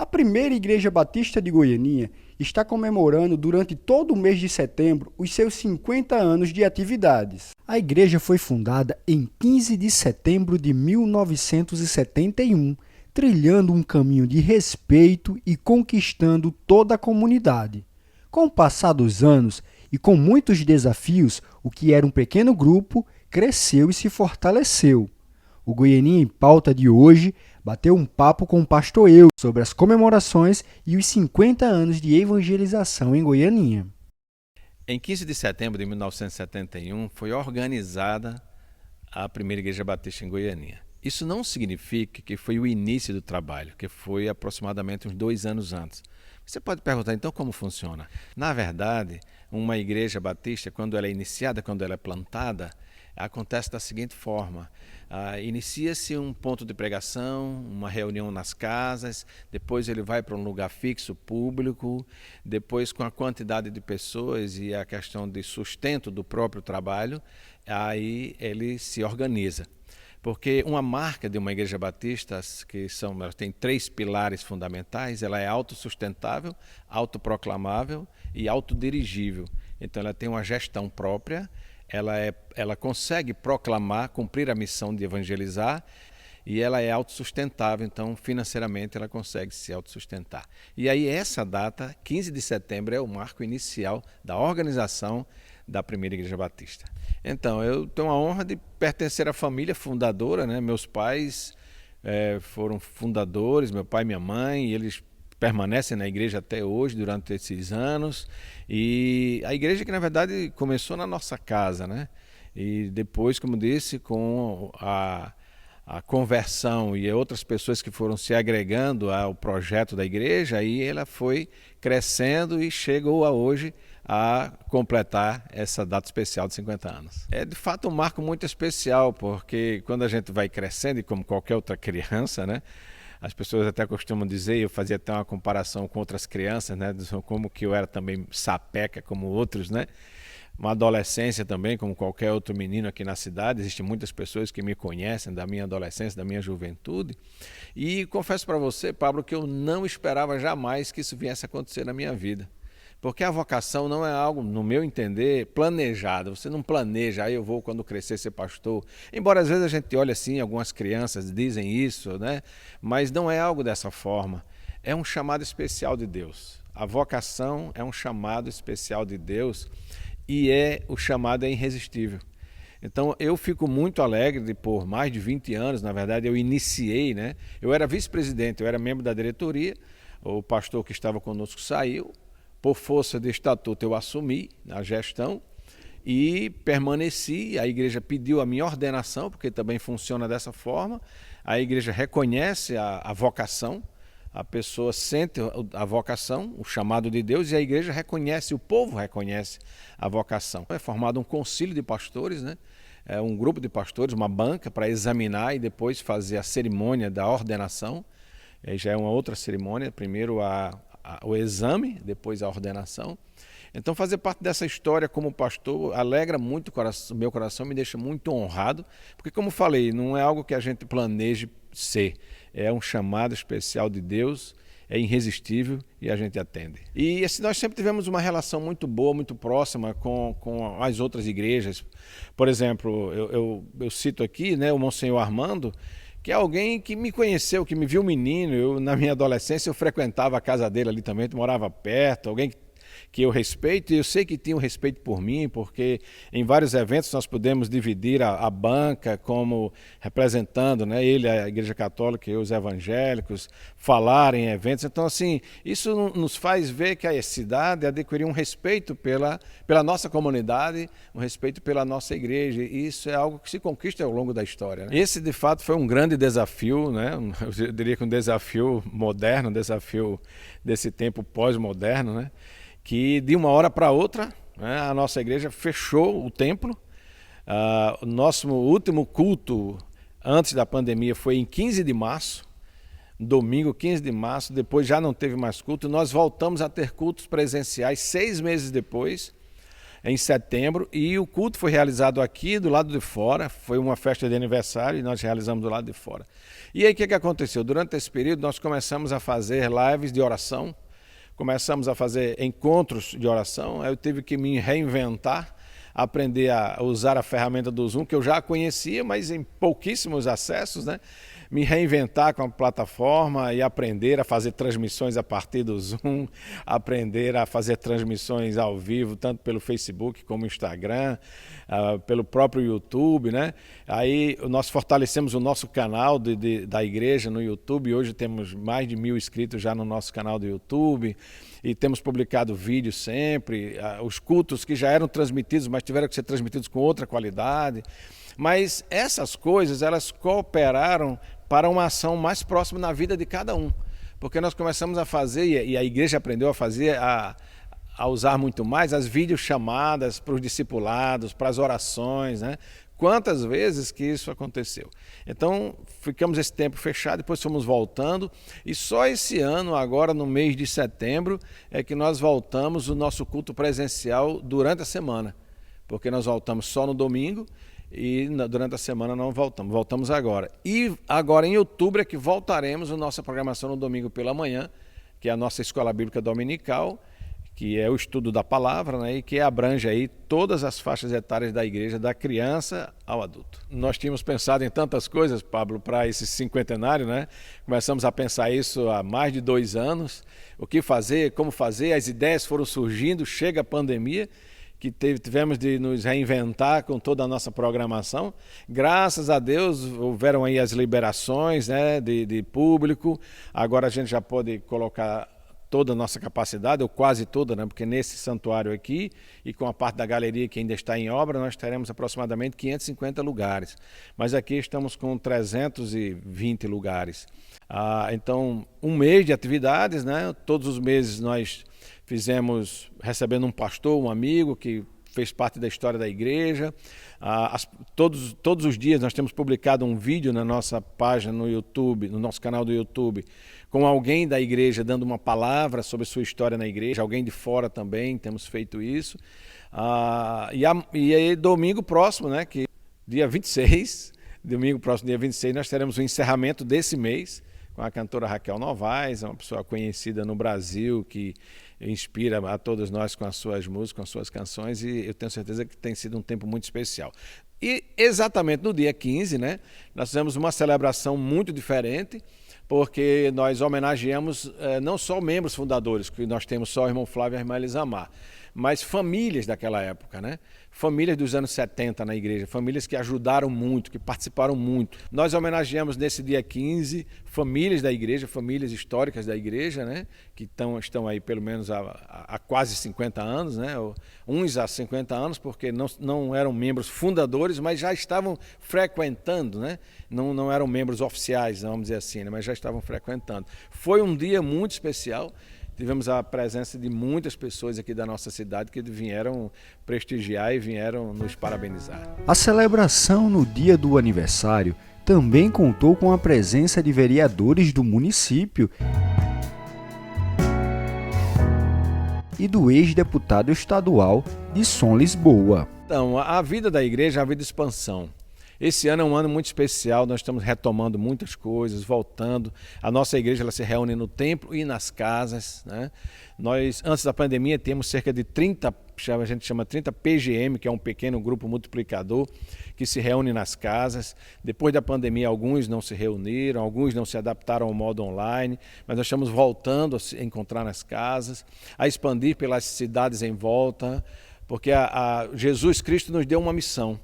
A primeira Igreja Batista de Goianinha está comemorando durante todo o mês de setembro os seus 50 anos de atividades. A igreja foi fundada em 15 de setembro de 1971, trilhando um caminho de respeito e conquistando toda a comunidade. Com o passar dos anos e com muitos desafios, o que era um pequeno grupo cresceu e se fortaleceu. O Goianinha em Pauta de hoje bateu um papo com o pastor Eu sobre as comemorações e os 50 anos de evangelização em Goianinha. Em 15 de setembro de 1971 foi organizada a primeira Igreja Batista em Goianinha. Isso não significa que foi o início do trabalho, que foi aproximadamente uns 2 anos antes. Você pode perguntar, então, como funciona? Na verdade, uma igreja batista, quando ela é iniciada, quando ela é plantada, acontece da seguinte forma: inicia-se um ponto de pregação, uma reunião nas casas, depois ele vai para um lugar fixo, público, depois com a quantidade de pessoas e a questão de sustento do próprio trabalho, aí ele se organiza. Porque uma marca de uma igreja batista, ela tem 3 pilares fundamentais: ela é autossustentável, autoproclamável e autodirigível. Então ela tem uma gestão própria, ela consegue proclamar, cumprir a missão de evangelizar, e ela é autossustentável, então financeiramente ela consegue se autossustentar. E aí essa data, 15 de setembro, é o marco inicial da organização da primeira Igreja Batista. Então, eu tenho a honra de pertencer à família fundadora, né? Meus pais foram fundadores, meu pai e minha mãe, e eles permanecem na igreja até hoje, durante esses anos. E a igreja que, na verdade, começou na nossa casa, né? E depois, como disse, com a conversão e outras pessoas que foram se agregando ao projeto da igreja, aí ela foi crescendo e chegou a hoje a completar essa data especial de 50 anos. É de fato um marco muito especial, porque quando a gente vai crescendo, e como qualquer outra criança, né, as pessoas até costumam dizer, eu fazia até uma comparação com outras crianças, né, como que eu era também sapeca como outros, né, uma adolescência também, como qualquer outro menino aqui na cidade. Existem muitas pessoas que me conhecem da minha adolescência, da minha juventude. E confesso para você, Pablo, que eu não esperava jamais que isso viesse a acontecer na minha vida. Porque a vocação não é algo, no meu entender, planejado. Você não planeja, aí eu vou quando crescer ser pastor. Embora às vezes a gente olhe assim, algumas crianças dizem isso, né? Mas não é algo dessa forma. É um chamado especial de Deus. A vocação é um chamado especial de Deus. E o chamado é irresistível. Então eu fico muito alegre de, por mais de 20 anos, na verdade eu iniciei, né? Eu era vice-presidente, eu era membro da diretoria, o pastor que estava conosco saiu, por força de estatuto eu assumi a gestão e permaneci. A igreja pediu a minha ordenação, porque também funciona dessa forma. A igreja reconhece a vocação, a pessoa sente a vocação, o chamado de Deus, e a igreja reconhece, o povo reconhece a vocação. É formado um concílio de pastores, né? É um grupo de pastores, uma banca, para examinar e depois fazer a cerimônia da ordenação. Já é uma outra cerimônia, primeiro o exame, depois a ordenação. Então fazer parte dessa história como pastor alegra muito o meu coração, me deixa muito honrado, porque como falei, não é algo que a gente planeje ser, é um chamado especial de Deus, é irresistível e a gente atende. E assim, nós sempre tivemos uma relação muito boa, muito próxima com as outras igrejas. Por exemplo, eu cito aqui, né, o Monsenhor Armando, que é alguém que me conheceu, que me viu menino. Na minha adolescência eu frequentava a casa dele ali também, morava perto, alguém que eu respeito, e eu sei que tinha um respeito por mim, porque em vários eventos nós pudemos dividir a banca como representando, né, ele, a Igreja Católica e os evangélicos, falar em eventos. Então, assim, isso nos faz ver que a cidade adquiriu um respeito pela nossa comunidade, um respeito pela nossa igreja, e isso é algo que se conquista ao longo da história, né? Esse, de fato, foi um grande desafio, né? Eu diria que um desafio moderno, um desafio desse tempo pós-moderno, né? Que de uma hora para outra, né, a nossa igreja fechou o templo. O nosso último culto antes da pandemia foi em 15 de março, domingo 15 de março, depois já não teve mais culto. Nós voltamos a ter cultos presenciais 6 meses depois. em setembro, e o culto foi realizado aqui do lado de fora, foi uma festa de aniversário e nós realizamos do lado de fora. E aí o que aconteceu? Durante esse período nós começamos a fazer lives de oração, começamos a fazer encontros de oração, eu tive que me reinventar, aprender a usar a ferramenta do Zoom, que eu já conhecia, mas em pouquíssimos acessos, né? Me reinventar com a plataforma e aprender a fazer transmissões a partir do Zoom, aprender a fazer transmissões ao vivo, tanto pelo Facebook como Instagram, pelo próprio YouTube, né? Aí nós fortalecemos o nosso canal da igreja no YouTube, hoje temos mais de 1.000 inscritos já no nosso canal do YouTube, e temos publicado vídeos sempre, os cultos que já eram transmitidos, mas tiveram que ser transmitidos com outra qualidade. Mas essas coisas, elas cooperaram para uma ação mais próxima na vida de cada um. Porque nós começamos a fazer, e a igreja aprendeu a fazer, a usar muito mais as videochamadas para os discipulados, para as orações, né? Quantas vezes que isso aconteceu? Então, ficamos esse tempo fechado, depois fomos voltando, e só esse ano, agora no mês de setembro, é que nós voltamos o nosso culto presencial durante a semana. Porque nós voltamos só no domingo, e durante a semana não voltamos agora. E agora em outubro é que voltaremos a nossa programação no domingo pela manhã, que é a nossa escola bíblica dominical, que é o estudo da palavra, né, e que abrange aí todas as faixas etárias da igreja, da criança ao adulto. Nós tínhamos pensado em tantas coisas, Pablo, para esse cinquentenário, né? Começamos a pensar isso há mais de 2 anos, o que fazer, como fazer, as ideias foram surgindo, chega a pandemia, que tivemos de nos reinventar com toda a nossa programação. Graças a Deus houveram aí as liberações, né, de público, agora a gente já pode colocar toda a nossa capacidade, ou quase toda, né, porque nesse santuário aqui e com a parte da galeria que ainda está em obra, nós teremos aproximadamente 550 lugares, mas aqui estamos com 320 lugares. Então, um mês de atividades, né, todos os meses nós fizemos recebendo um pastor, um amigo que fez parte da história da igreja. Todos os dias nós temos publicado um vídeo na nossa página no YouTube, no nosso canal do YouTube, com alguém da igreja dando uma palavra sobre sua história na igreja, alguém de fora também, temos feito isso. E aí domingo próximo, né, que dia 26, domingo próximo, dia 26, nós teremos o encerramento desse mês, com a cantora Raquel Novaes, uma pessoa conhecida no Brasil, que inspira a todos nós com as suas músicas, com as suas canções, e eu tenho certeza que tem sido um tempo muito especial. E exatamente no dia 15, né, nós fizemos uma celebração muito diferente, porque nós homenageamos não só membros fundadores, que nós temos só o irmão Flávio e a irmã Elisamar, mas famílias daquela época, né? Famílias dos anos 70 na igreja, famílias que ajudaram muito, que participaram muito. Nós homenageamos nesse dia 15 famílias da igreja, famílias históricas da igreja, né? Que estão aí pelo menos há quase 50 anos, né? Uns há 50 anos, porque não eram membros fundadores, mas já estavam frequentando, né? Não eram membros oficiais, vamos dizer assim, né? Mas já estavam frequentando. Foi um dia muito especial. Tivemos a presença de muitas pessoas aqui da nossa cidade que vieram prestigiar e vieram nos parabenizar. A celebração no dia do aniversário também contou com a presença de vereadores do município e do ex-deputado estadual de Som Lisboa. Então, a vida da igreja é uma vida de expansão. Esse ano é um ano muito especial, nós estamos retomando muitas coisas, voltando. A nossa igreja ela se reúne no templo e nas casas, né? Nós, antes da pandemia, temos cerca de 30, a gente chama 30 PGM, que é um pequeno grupo multiplicador, que se reúne nas casas. Depois da pandemia, alguns não se reuniram, alguns não se adaptaram ao modo online, mas nós estamos voltando a se encontrar nas casas, a expandir pelas cidades em volta, porque Jesus Cristo nos deu uma missão.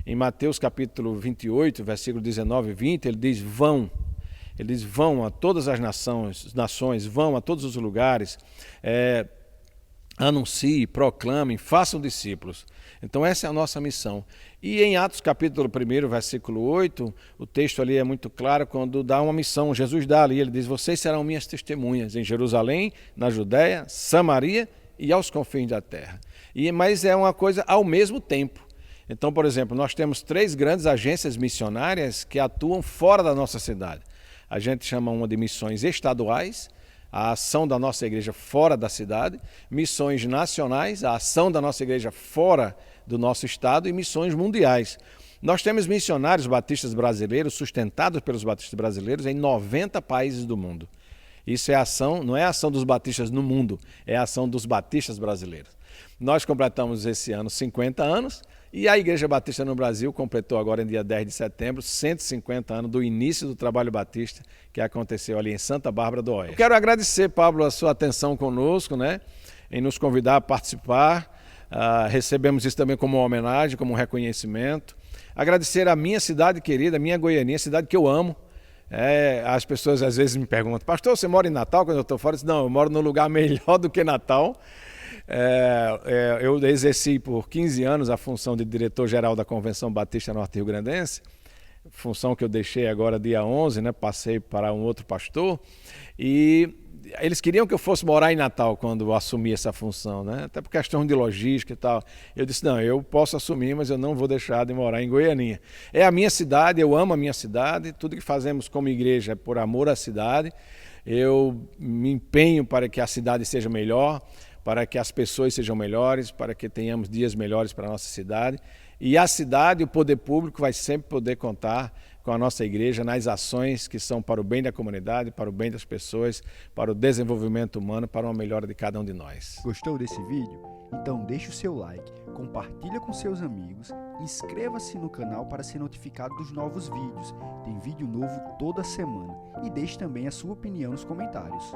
Em Mateus capítulo 28, versículo 19 e 20, ele diz, vão a todas as nações, vão a todos os lugares, anunciem, proclamem, façam discípulos. Então essa é a nossa missão. E em Atos capítulo 1, versículo 8, o texto ali é muito claro quando dá uma missão, Jesus dá ali, ele diz, vocês serão minhas testemunhas em Jerusalém, na Judéia, Samaria e aos confins da terra. Mas é uma coisa ao mesmo tempo. Então, por exemplo, nós temos 3 grandes agências missionárias que atuam fora da nossa cidade. A gente chama uma de missões estaduais, a ação da nossa igreja fora da cidade, missões nacionais, a ação da nossa igreja fora do nosso estado e missões mundiais. Nós temos missionários batistas brasileiros, sustentados pelos batistas brasileiros, em 90 países do mundo. Isso é ação, não é a ação dos batistas no mundo, é a ação dos batistas brasileiros. Nós completamos esse ano 50 anos e a Igreja Batista no Brasil completou agora, em dia 10 de setembro, 150 anos do início do trabalho batista que aconteceu ali em Santa Bárbara do Oeste. Eu quero agradecer, Pablo, a sua atenção conosco, em nos convidar a participar. Recebemos isso também como uma homenagem, como um reconhecimento. Agradecer a minha cidade querida, a minha Goianinha, cidade que eu amo. As pessoas às vezes me perguntam: pastor, você mora em Natal? Quando eu estou fora, eu digo: não, eu moro num lugar melhor do que Natal. Eu exerci por 15 anos a função de diretor-geral da Convenção Batista Norte Rio Grandense, função que eu deixei agora dia 11, passei para um outro pastor, e eles queriam que eu fosse morar em Natal quando eu assumi essa função, até por questão de logística e tal. Eu disse: não, eu posso assumir, mas eu não vou deixar de morar em Goianinha. É a minha cidade, eu amo a minha cidade, tudo que fazemos como igreja é por amor à cidade. Eu me empenho para que a cidade seja melhor, para que as pessoas sejam melhores, para que tenhamos dias melhores para a nossa cidade. E a cidade, o poder público, vai sempre poder contar com a nossa igreja nas ações que são para o bem da comunidade, para o bem das pessoas, para o desenvolvimento humano, para uma melhora de cada um de nós. Gostou desse vídeo? Então deixe o seu like, compartilha com seus amigos, inscreva-se no canal para ser notificado dos novos vídeos. Tem vídeo novo toda semana. E deixe também a sua opinião nos comentários.